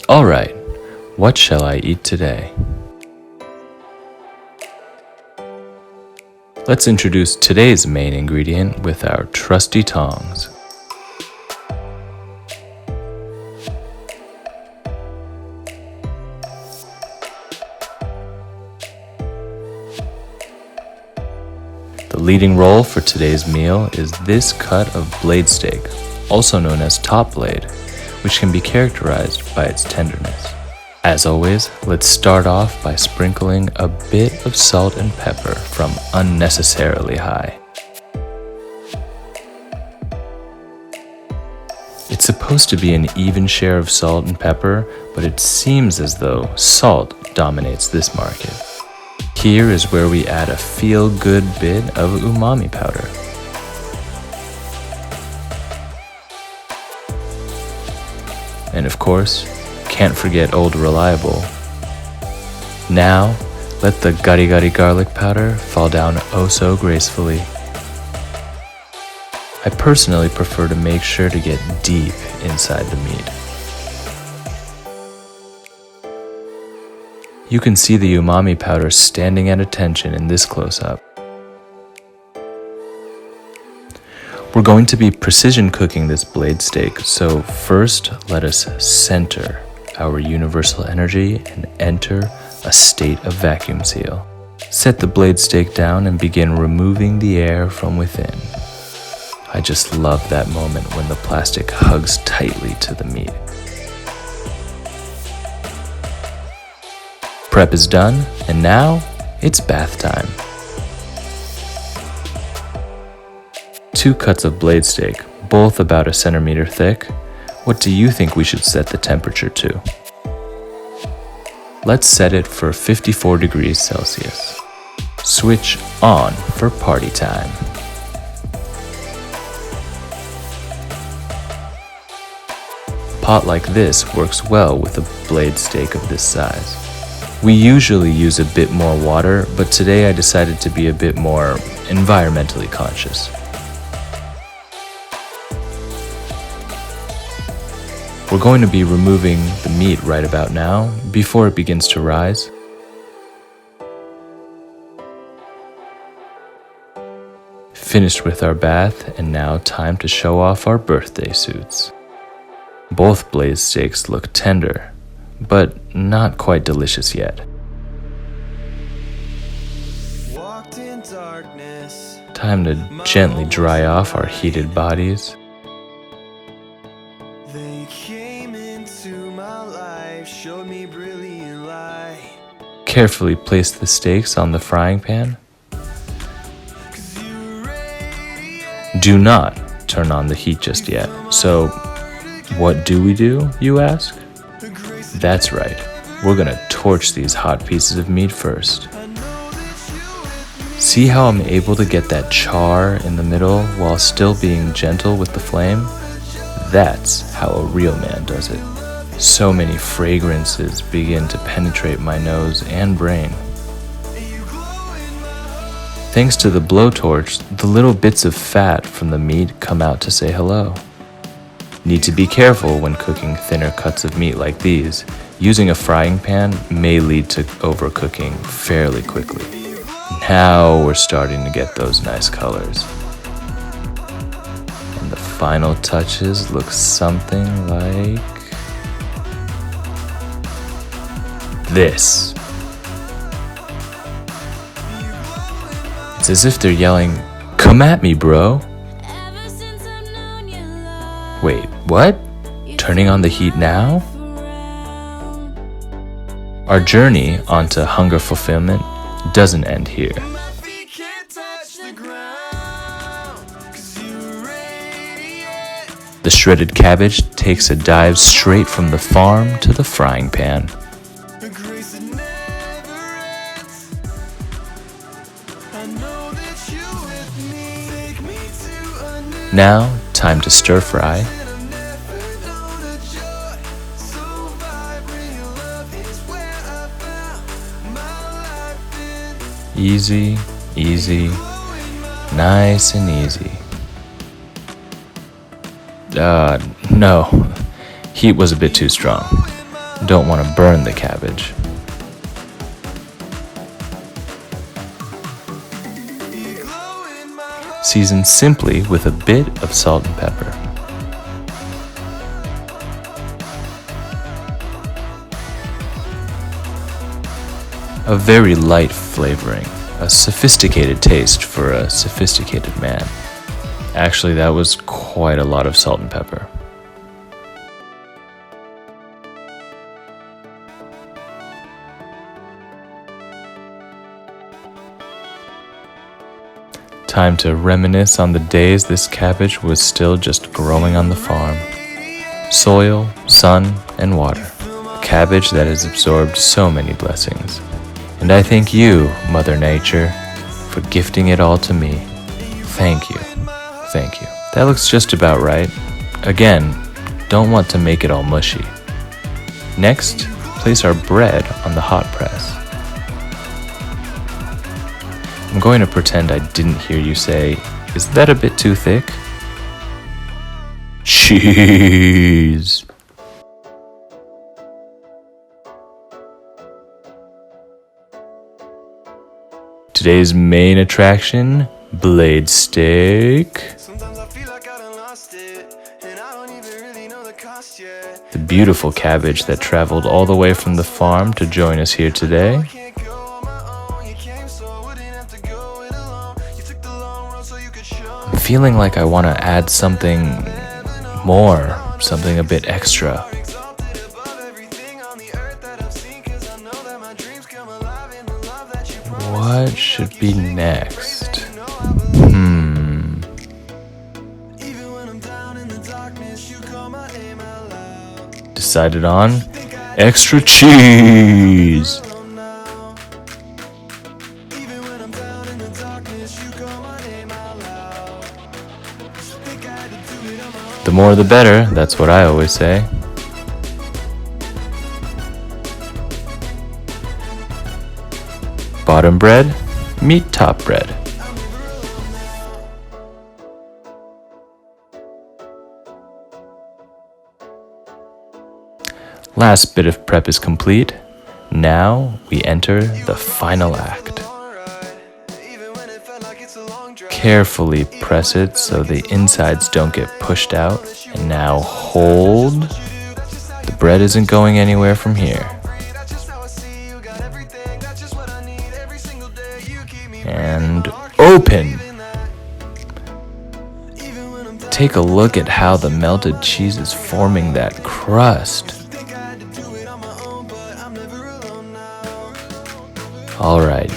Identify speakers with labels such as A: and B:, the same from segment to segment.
A: Alright, what shall I eat today? Let's introduce today's main ingredient with our trusty tongs. The leading role for today's meal is this cut of blade steak, also known as top blade, which can be characterized by its tenderness. As always, let's start off by sprinkling a bit of salt and pepper from unnecessarily high. It's supposed to be an even share of salt and pepper, but it seems as though salt dominates this market. Here is where we add a feel-good bit of umami powder. And of course, can't forget Old Reliable. Now, let the gari garlic powder fall down oh so gracefully. I personally prefer to make sure to get deep inside the meat. You can see the umami powder standing at attention in this close-up. We're going to be precision cooking this blade steak, so first let us center our universal energy and enter a state of vacuum seal. Set the blade steak down and begin removing the air from within. I just love that moment when the plastic hugs tightly to the meat. Prep is done, and now it's bath time. 2 cuts of blade steak, both about a centimeter thick. What do you think we should set the temperature to? Let's set it for 54 degrees Celsius. Switch on for party time. Pot like this works well with a blade steak of this size. We usually use a bit more water, but today I decided to be a bit more environmentally conscious. We're going to be removing the meat right about now, before it begins to rise. Finished with our bath, and now time to show off our birthday suits. Both blade steaks look tender, but not quite delicious yet. Time to gently dry off our heated bodies. Carefully place the steaks on the frying pan. Do not turn on the heat just yet. So, what do, you ask? That's right, we're gonna torch these hot pieces of meat first. See how I'm able to get that char in the middle while still being gentle with the flame? That's how a real man does it. So many fragrances begin to penetrate my nose and brain. Thanks to the blowtorch, the little bits of fat from the meat come out to say hello. Need to be careful when cooking thinner cuts of meat like these. Using a frying pan may lead to overcooking fairly quickly. Now we're starting to get those nice colors. And the final touches look something like this. It's as if they're yelling, "Come at me, bro." Wait, what? Turning on the heat now? Our journey onto hunger fulfillment doesn't end here. The shredded cabbage takes a dive straight from the farm to the frying pan. Now, time to stir fry. Easy, easy, nice and easy. No, heat was a bit too strong. Don't want to burn the cabbage. Season simply with a bit of salt and pepper. A very light flavoring, a sophisticated taste for a sophisticated man. Actually, that was quite a lot of salt and pepper. Time to reminisce on the days this cabbage was still just growing on the farm. Soil, sun, and water. A cabbage that has absorbed so many blessings. And I thank you, Mother Nature, for gifting it all to me. Thank you. Thank you. That looks just about right. Again, don't want to make it all mushy. Next, place our bread on the hot press. I'm going to pretend I didn't hear you say, "Is that a bit too thick?" Cheese! Today's main attraction, blade steak. The beautiful cabbage that traveled all the way from the farm to join us here today. I'm feeling like I want to add something more, something a bit extra. What should be next? Decided on extra cheese. The more the better, that's what I always say. Bottom bread, meet top bread. Last bit of prep is complete. Now we enter the final act. Carefully press it so the insides don't get pushed out. And now hold. The bread isn't going anywhere from here. And open. Take a look at how the melted cheese is forming that crust. All right,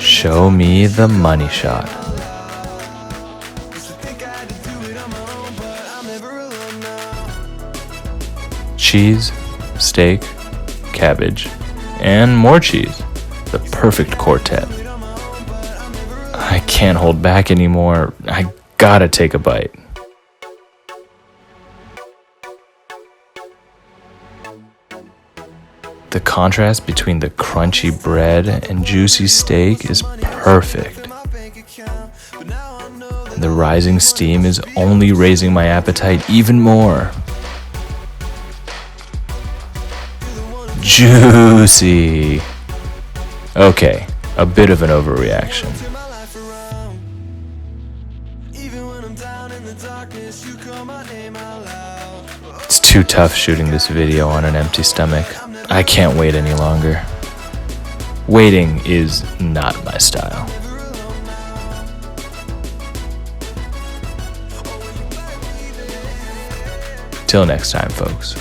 A: show me the money shot. Cheese, steak, cabbage, and more cheese. The perfect quartet. I can't hold back anymore. I gotta take a bite. The contrast between the crunchy bread and juicy steak is perfect. And the rising steam is only raising my appetite even more. Juicy. Okay, a bit of an overreaction. It's too tough shooting this video on an empty stomach. I can't wait any longer. Waiting is not my style. Till next time, folks.